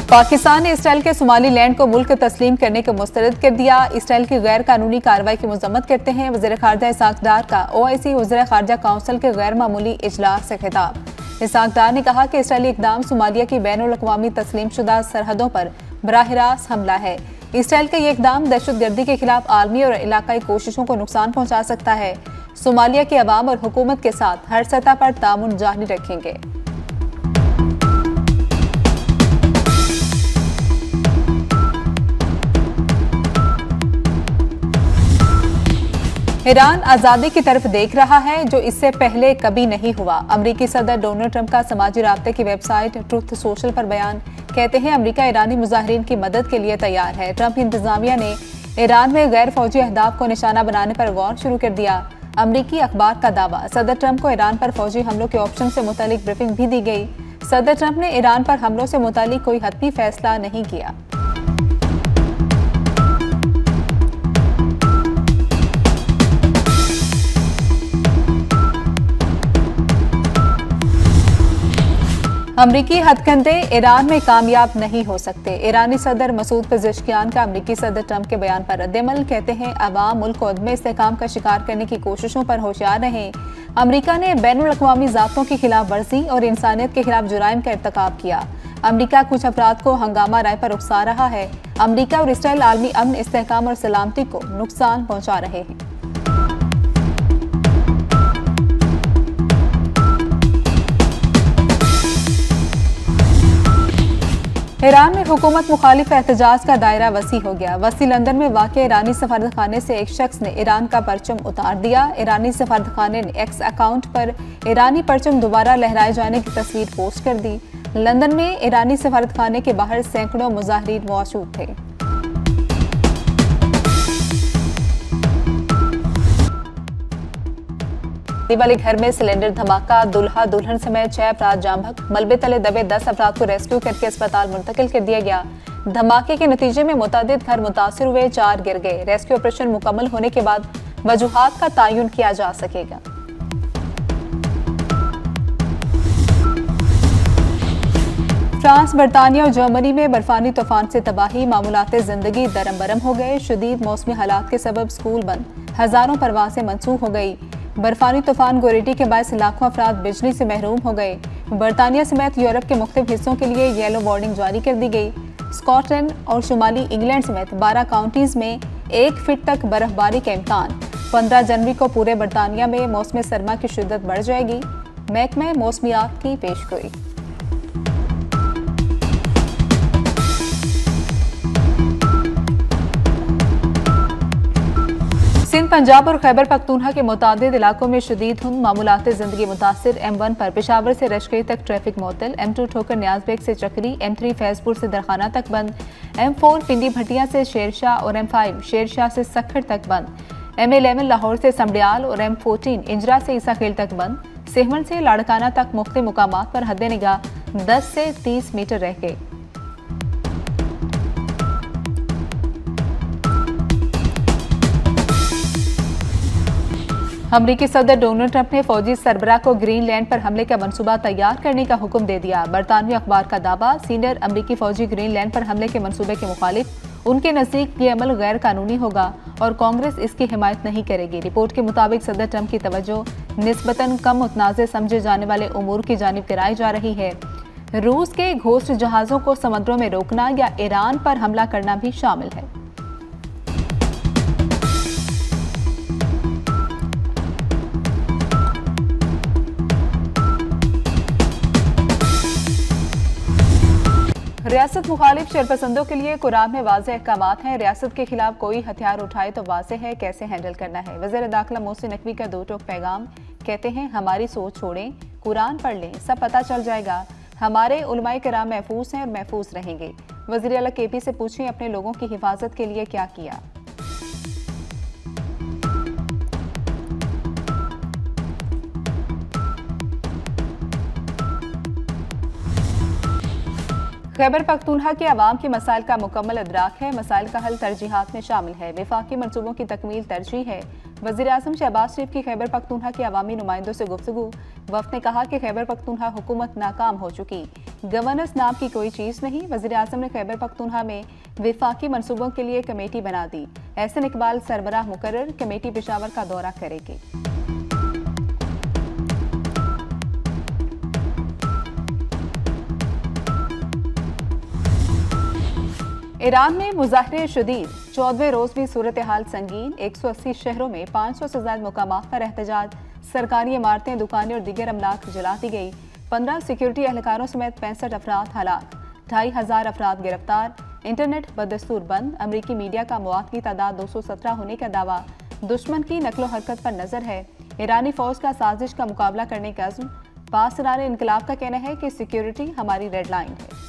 पाकिस्तान ने इसराइल के Somali land को मुल्क तस्लीम करने को मुस्तरद कर दिया। इसराइल की गैर कानूनी कार्रवाई की मजम्मत करते हैं वज़ीर ख़ारजा इसाक डार का OIC वज़ीर ख़ारजा काउंसिल के गैर मामूली इजलास से खिताब। इसाक डार ने कहा कि इसराइली इक़दाम सोमालिया की बैनुल-अक़वामी तस्लीमशुदा सरहदों पर बराह रास्त हमला है। इसराइल का ये इक़दाम दहशतगर्दी के खिलाफ आलमी और इलाकाई कोशिशों को नुकसान पहुँचा सकता है। सोमालिया के अवाम और हुकूमत के साथ हर सतह पर तामुन जारी रखेंगे। ईरान आज़ादी की तरफ देख रहा है जो इससे पहले कभी नहीं हुआ। अमरीकी सदर डोनाल्ड ट्रंप का समाजी राब्ते की वेबसाइट ट्रुथ सोशल पर बयान। कहते हैं अमरीका ईरानी मुजाहिरीन की मदद के लिए तैयार है। ट्रंप इंतजामिया ने ईरान में गैर फौजी अहदाफ को निशाना बनाने पर गौर शुरू कर दिया। अमरीकी अखबार का दावा। सदर ट्रंप को ईरान पर फौजी हमलों के ऑप्शन से मुतालिक ब्रीफिंग भी दी गई। सदर ट्रंप ने ईरान पर हमलों से मुतालिक कोई हतमी फैसला नहीं किया। अमरीकी हथकंडे ईरान में कामयाब नहीं हो सकते। ईरानी सदर मसूद पेज़ेश्कियान का अमरीकी सदर ट्रंप के बयान पर रद्द-ए-अमल। कहते हैं अवाम मुल्क को अदम इस्तेहकाम का शिकार करने की कोशिशों पर होशियार रहें। अमरीका ने बैनुल-अक़वामी ज़ाब्तों की खिलाफ वर्जी और इंसानियत के खिलाफ जुराइम का इर्तिकाब किया। अमरीका कुछ अफराद को हंगामा राय पर उकसा रहा है। अमरीका और इसराइल आलमी अमन, इस्तेहकाम और सलामती को नुकसान पहुँचा रहे हैं। ईरान में हुकूमत मुखालिफ एहतजाज का दायरा वसी हो गया। वसी लंदन में वाक़ ईरानी सफारतखाने से एक शख्स ने ईरान का परचम उतार दिया। ईरानी सफारतखाने ने एक्स अकाउंट पर ईरानी परचम दोबारा लहराए जाने की तस्वीर पोस्ट कर दी। लंदन में ईरानी सफारतखाने के बाहर सैकड़ों मुजाहिरीन मौजूद थे। वाले घर में सिलेंडर धमाका, दुल्हा दुल्हन समेत 6 अफराद जाम बहक। मलबे तले दबे 10 अफराद को रेस्क्यू करके अस्पताल मुंतकिल कर दिया गया। धमाके के नतीजे में मुतादिद घर मुतासिर हुए, 4 गिर गए। रेस्क्यू ऑपरेशन मुकम्मल होने के बाद वजूहात का तयन किया जा सकेगा। फ्रांस, बरतानिया और जर्मनी में बर्फानी तूफान से तबाही, मामूलाते जिंदगी दरम बरम हो गए। शदीद मौसमी हालात के सबब स्कूल बंद, हजारों परवासें मनसूख हो गई। बर्फानी तूफान गोरेटी के बायस लाखों अफराद बिजली से महरूम हो गए। बरतानिया समेत यूरोप के मुख्तलिफ हिस्सों के लिए येलो वार्निंग जारी कर दी गई। स्कॉटलैंड और शुमाली इंग्लैंड समेत 12 काउंटीज में 1 फीट तक बर्फबारी का इम्कान। 15 जनवरी को पूरे बरतानिया में मौसम सरमा की शिद्दत बढ़ जाएगी। महकमा मौसमियात की पेशगोई। सिंध, पंजाब और खैबर पख्तूनख्वा के मुतादिद इलाकों में शदीद धुंध, मामूलाते जिंदगी मुतासिर। M1 पर पेशावर से रशकई तक ट्रैफिक मुअत्तल। M2 ठोकर न्याज़बेग से चक्री। M3 फैजपुर से दरखाना तक बंद। M4 पिंडी भटिया से शेरशाह और M5 शेरशाह से सखर तक बंद। M11 लाहौर से समडियाल और M14 इंजरा से ईसाखेल तक बंद। सेहमन से लाड़काना तक मुख्तलिफ मुकामात पर हद निगाह 10 से 30 मीटर रह गए। अमरीकी सदर डोनाल्ड ट्रंप ने फौजी सरबराह को ग्रीनलैंड पर हमले का मंसूबा तैयार करने का हुक्म दे दिया। बरतानवी अखबार का दावा। सीनियर अमरीकी फौजी ग्रीनलैंड पर हमले के मंसूबे के मुखालिफ। उनके नज़दीक ये अमल गैर कानूनी होगा और कांग्रेस इसकी हिमायत नहीं करेगी। रिपोर्ट के मुताबिक सदर ट्रंप की तवज्जो निस्बतन कम मुतनाज़ समझे जाने वाले उमूर की जानिब गिराई जा रही है। रूस के घोस्ट जहाज़ों को समुद्रों में रोकना या ईरान पर हमला करना भी शामिल है। रियासत मुखालिफ शरपसंदों के लिए कुरान में वाज़ेह अहकामात हैं। रियासत के खिलाफ कोई हथियार उठाए तो वाज़ेह है कैसे हैंडल करना है। वज़ीर दाखिला मोहसिन नकवी का 2 टोक पैगाम। कहते हैं हमारी सोच छोड़ें, कुरान पढ़ लें, सब पता चल जाएगा। हमारे उलमाए किराम महफूज हैं और महफूज रहेंगे। वज़ीर आला KP से पूछें अपने लोगों की हिफाजत के लिए क्या किया। खैबर पख्तूनख्वा के अवाम के मसाइल का मुकम्मल अदराक है। मसाइल का हल तरजीहात में शामिल है। वफाकी मनसूबों की तकमील तरजीह है। वज़ीर आज़म शहबाज शरीफ की खैबर पख्तूनख्वा के अवामी नुमाइंदों से गुफ्तगू। वफ़द ने कहा कि खैबर पख्तूनख्वा हुकूमत नाकाम हो चुकी। गवर्नेंस नाम की कोई चीज नहीं। वज़ीर-ए-आज़म ने खैबर पख्तूनख्वा में विफाकी मनसूबों के लिए कमेटी बना दी। एहसन इकबाल सरबराह मुकर्रर, कमेटी पेशावर का दौरा करेगी। ईरान में मुज़ाहरे शदीद, 14वें रोज भी सूरत हाल संगीन। 180 शहरों में 500 से ज्यादा मुकामात पर एहतजाज, सरकारी इमारतें, दुकानें और दीगर अमलाक जला दी गई। 15 सिक्योरिटी एहलकारों समेत 65 अफराद हलाक, 2500 अफराद गिरफ्तार। इंटरनेट बदस्तूर बंद। अमरीकी मीडिया का मौत की तादाद 217 होने का दावा। दुश्मन की नकलो हरकत पर नजर है। ईरानी फौज का साजिश का मुकाबला करने का अज़्म। पासरार इनकलाब का कहना है कि सिक्योरिटी हमारी रेड लाइन है।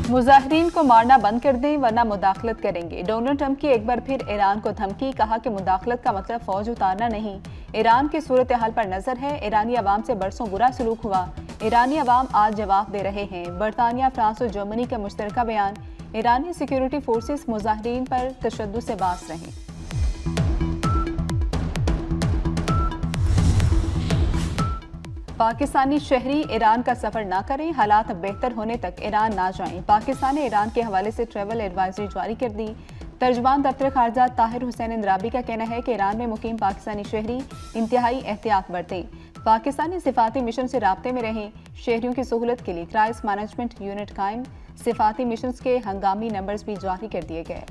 मुजाहिरीन को मारना बंद कर दें वरना मुदाखलत करेंगे। डोनाल्ड ट्रंप की एक बार फिर ईरान को धमकी, कहा कि मुदाखलत का मतलब फौज उतारना नहीं। ईरान की सूरत हाल पर नजर है। ईरानी अवाम से बरसों बुरा सलूक हुआ। ईरानी अवाम आज जवाब दे रहे हैं। बरतानिया, फ्रांस और जर्मनी का मुश्तरका बयान। ईरानी सिक्योरिटी फोर्सेस मुजाहिरीन पर तशद्दुद से बाज रहे। पाकिस्तानी शहरी ईरान का सफर ना करें, हालात बेहतर होने तक ईरान ना जाएं। पाकिस्तान ने ईरान के हवाले से ट्रैवल एडवाइजरी जारी कर दी। तर्जमान दफ्तर खारजा ताहिर हुसैन इंद्राबी का कहना है कि ईरान में मुकीम पाकिस्तानी शहरी इंतहाई एहतियात बरतें, पाकिस्तानी सिफाती मिशन से राब्ते में रहें। शहरियों की सहूलत के लिए क्राइसिस मैनेजमेंट यूनिट कायम, सिफाती मिशन के हंगामी नंबर्स भी जारी कर दिए गए।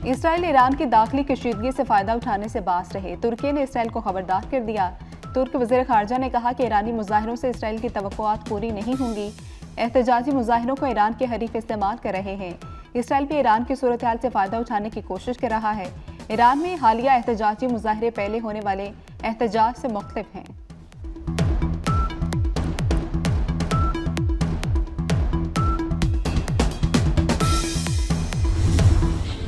इसराइल ईरान की दाखिली कशीदगी से फायदा उठाने से बाज रहे। तुर्की ने इसराइल को खबरदार कर दिया। तुर्क वज़ीर खारजा ने कहा कि ईरानी मुजाहिरों से इसराइल की तवक्कुआत पूरी नहीं होंगी। एहतजाजी मुजाहिरों को ईरान के हरीफ इस्तेमाल कर रहे हैं। इसराइल भी ईरान की सूरत हाल से फायदा उठाने की कोशिश कर रहा है। ईरान में हालिया एहतजाजी मुजाहिरे पहले होने वाले एहतजाज से मुख्तलिफ हैं।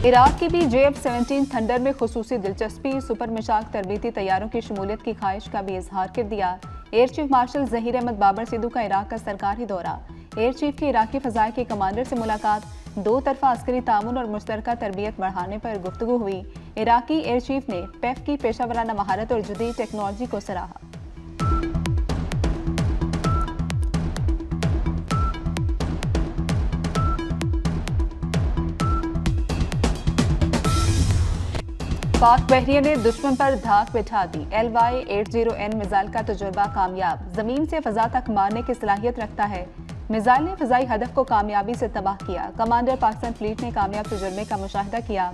इराक की भी JF-17 थंडर में खुसूसी दिलचस्पी। सुपर मिशाक तरबीती तैयारों की शमूलियत की ख्वाहिश का भी इजहार कर दिया। Air chief marshal Zaheer Ahmed Babar Sidhu का इराक का सरकारी दौरा। एयर चीफ की इराकी फ़ज़ाई के कमांडर से मुलाकात। दो तरफा अस्करी ताउन और मुश्तरका तरबियत बढ़ाने पर गुफ्तगू हुई। इराकी एयर चीफ ने पेफ की पेशावराना महारत और जदीद टेक्नोलॉजी को सराहा। पाक बहरिया ने दुश्मन पर धाक बिठा दी। LY-80N मिसाइल का तजुर्बा कामयाब, जमीन से फजा तक मारने की सलाहियत रखता है। मिसाइल ने फजाई हदफ को कामयाबी से तबाह किया। कमांडर पाकिस्तान फ्लीट ने कामयाब तजुर्बे का मुशाहिदा किया।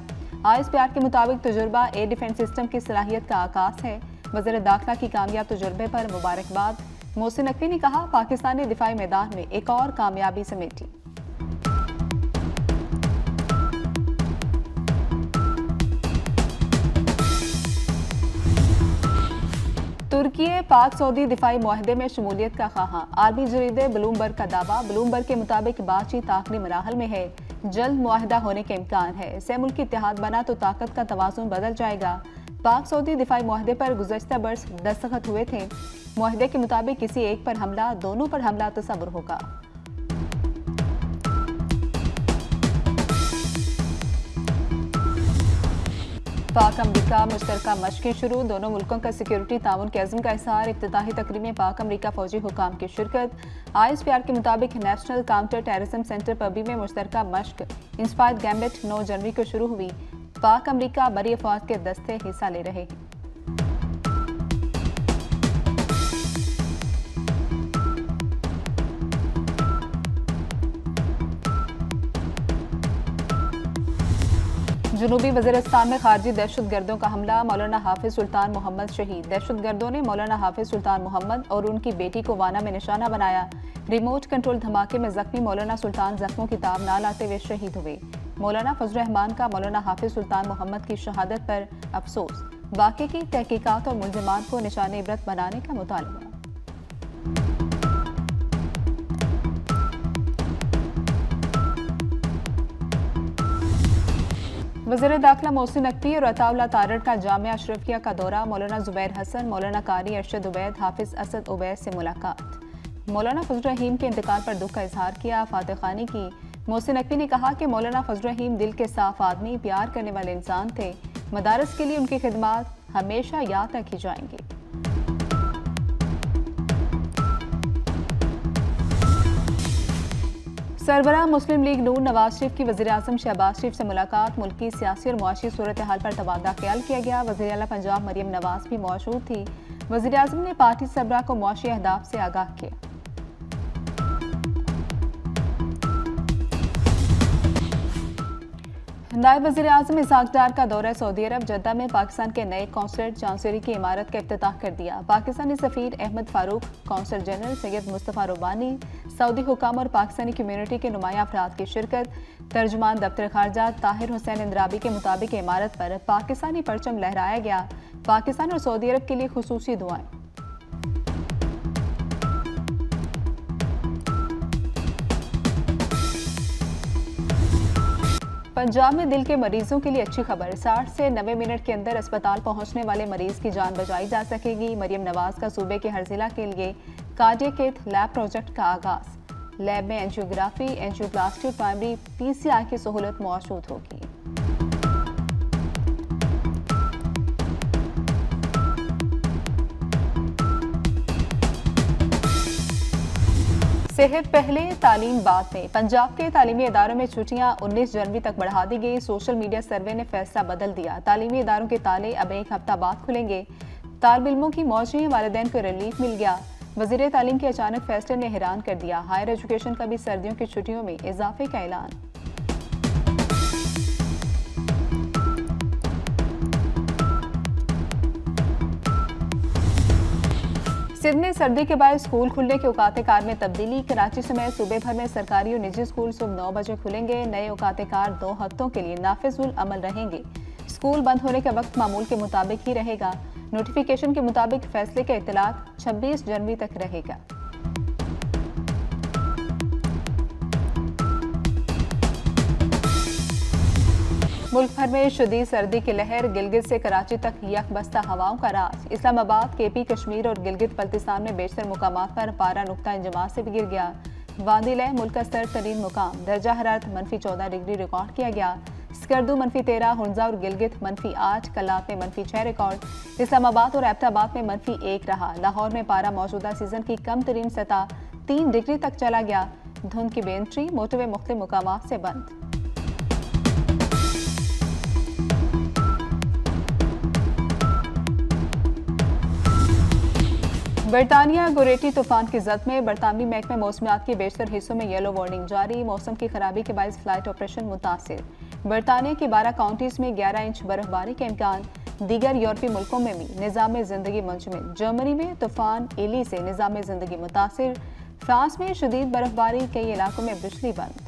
ISPR के मुताबिक तजुर्बा एयर डिफेंस सिस्टम की सलाहियत का आगाज है। वज़ीर दाखिला की कामयाब तजुर्बे पर मुबारकबाद। मोहसिन नकवी ने कहा, पाकिस्तान ने दिफाई मैदान में एक और कामयाबी समेटी। तुर्की पाक सऊदी दिफाई मुआहदे में शमूलियत का ख्वाहां। आर्मी जरीदे ब्लूमबर्ग का दावा। ब्लूमबर्ग के मुताबिक बातचीत आखिरी मराहल में है। जल्द मुआहदा होने के इम्कान है। से मुल्क इत्तेहाद बना तो ताकत का तवाज़ुन बदल जाएगा। पाक सऊदी दिफाई मुआहदे पर गुज़श्ता बरस दस्तखत हुए थे। मुआहदे के मुताबिक किसी एक पर हमला, दोनों पर हमला तस्वुर होगा। पाक अमरीका मुश्तरका मशक़ें शुरू। दोनों मुल्कों का सिक्योरिटी ताउन के अज़्म का इज़हार। इफ्तिताही तकरीब में पाक अमरीका फौजी हुकाम की शिरकत। ISPR के मुताबिक नेशनल काउंटर टेररिज्म सेंटर पबी में मुश्तरका मशक़ इंस्पायर्ड गैम्बिट 9 जनवरी को शुरू हुई। पाक अमरीका बरी अफवाज के दस्ते हिस्सा ले रहे हैं। जनूबी वज़ीरिस्तान में खारजी दहशतगर्दों का हमला। मौलाना हाफिज सुल्तान मोहम्मद शहीद। दहशतगर्दों ने मौलाना हाफिज सुल्तान मोहम्मद और उनकी बेटी को वाना में निशाना बनाया। रिमोट कंट्रोल धमाके में जख्मी मौलाना सुल्तान जख्मों की ताब ना लाते हुए शहीद हुए। मौलाना फजल रहमान का मौलाना हाफिज सुल्तान मोहम्मद की शहादत पर अफसोस। वाक़े की तहकीकात और मुल्ज़िमान को निशान इबरत बनाने का मुतालबा। वज़ीर दाखिला मोहसिन नकवी और अताउल्लाह तारड़ का जामिया अशरफिया का दौरा। मौलाना जुबैर हसन, मौलाना कारी अरशद उबैद, हाफिज असद उबैद से मुलाकात। मौलाना फजल रहीम के इंतकाल पर दुख का इजहार किया। फातह खानी की। मोहसिन नकवी ने कहा कि मौलाना फजल रहीम दिल के साफ आदमी, प्यार करने वाले इंसान थे। मदारस के लिए उनकी खिदमत हमेशा याद रखी जाएंगी। सरबराह मुस्लिम लीग नून नवाज शरीफ की वज़ीर-ए-आज़म शहबाज शरीफ से मुलाकात। मुल्क की सियासी और मुआशी सूरत हाल पर तबादला ख्याल किया गया। वज़ीर आला पंजाब मरियम नवाज भी मौजूद थी। वज़ीर-ए-आज़म ने पार्टी सरबराह को मुआशी अहदाफ से आगाह किया। नायब वज़ीर-ए-आज़म इसहाक डार का दौरा सऊदी अरब। जद्दा में पाकिस्तान के नए कौंसलेट चांसलरी की इमारत का इफ्तिताह कर दिया। पाकिस्तानी सफ़ीर Ahmed Farooq, consul general Syed Mustafa Rubani, Saudi हुकाम और पाकिस्तानी कम्यूनिटी के नुमाया अफराद की शिरकत। तर्जुमान दफ्तर खारजा ताहिर हुसैन इंद्राबी के मुताबिक इमारत पर पाकिस्तानी परचम लहराया गया। पाकिस्तान और सऊदी अरब के लिए खुसूसी दुआएं। पंजाब में दिल के मरीजों के लिए अच्छी खबर। 60 से 90 मिनट के अंदर अस्पताल पहुंचने वाले मरीज की जान बचाई जा सकेगी। मरियम नवाज का सूबे के हर जिला के लिए कार्डियक लैब प्रोजेक्ट का आगाज। लैब में एंजियोग्राफी, एंजियोप्लास्टी और प्राइमरी पीसीआर की सहूलत मौजूद होगी। सेहत पहले तालीम बाद में। पंजाब के तालीमी इदारों में छुट्टियां 19 जनवरी तक बढ़ा दी गई। सोशल मीडिया सर्वे ने फैसला बदल दिया। तालीमी इदारों के ताले अब एक हफ्ता बाद खुलेंगे। तालिब इल्मों की मौज में वालिदैन को रिलीफ मिल गया। वज़ीर तालीम के अचानक फैसले ने हैरान कर दिया। हायर एजुकेशन का भी सर्दियों की छुट्टियों में इजाफे का ऐलान। सिडनी सर्दी के बाद स्कूल खुलने के औकात कार में तब्दीली। कराची समेत सूबे भर में सरकारी और निजी स्कूल सुबह 9 बजे खुलेंगे। नए औकात कार 2 हफ्तों के लिए नाफिजुल अमल रहेंगे। स्कूल बंद होने का वक्त मामूल के मुताबिक ही रहेगा। नोटिफिकेशन के मुताबिक फैसले का इतलाक 26 जनवरी तक रहेगा। मुल्क भर में शदीद सर्दी की लहर। गिलगित से कराची तक यकबस्ता हवाओं का राज। इस्लामाबाद, केपी, कश्मीर और गिलगित बल्तिस्तान में बेशतर मुकामात पर पारा नुक्ता इंजमात से भी गिर गया। वादी लह मुल्क का सर्द तरीन मुकाम। दर्जा हरारत -14 डिग्री रिकॉर्ड किया गया। स्कर्दू -13, हुंजा और गिलगित -8, कलात में -6 रिकॉर्ड। इस्लामाबाद और एबटाबाद में -1 रहा। लाहौर में पारा मौजूदा सीजन की कम तरीन सतह 3 डिग्री तक चला गया। धुंध की बेंट्री। मोटरवे मुख्तलिफ मुकामात से बंद। बरतानिया गोरेटी तूफान की जद में। बरतानवी महकमे मौसमियात के बेशतर हिस्सों में येलो वार्निंग जारी। मौसम की खराबी के बायस फ्लाइट ऑपरेशन मुतासिर। बरतानिया की 12 काउंटीज में 11 इंच बर्फबारी का इम्कान। दीगर यूरोपीय मुल्कों में भी निज़ाम जिंदगी मुंजमद। जर्मनी में तूफान एली से निज़ाम जिंदगी मुतासिर। फ्रांस में शदीद बर्फबारी, कई इलाकों में बिजली बंद।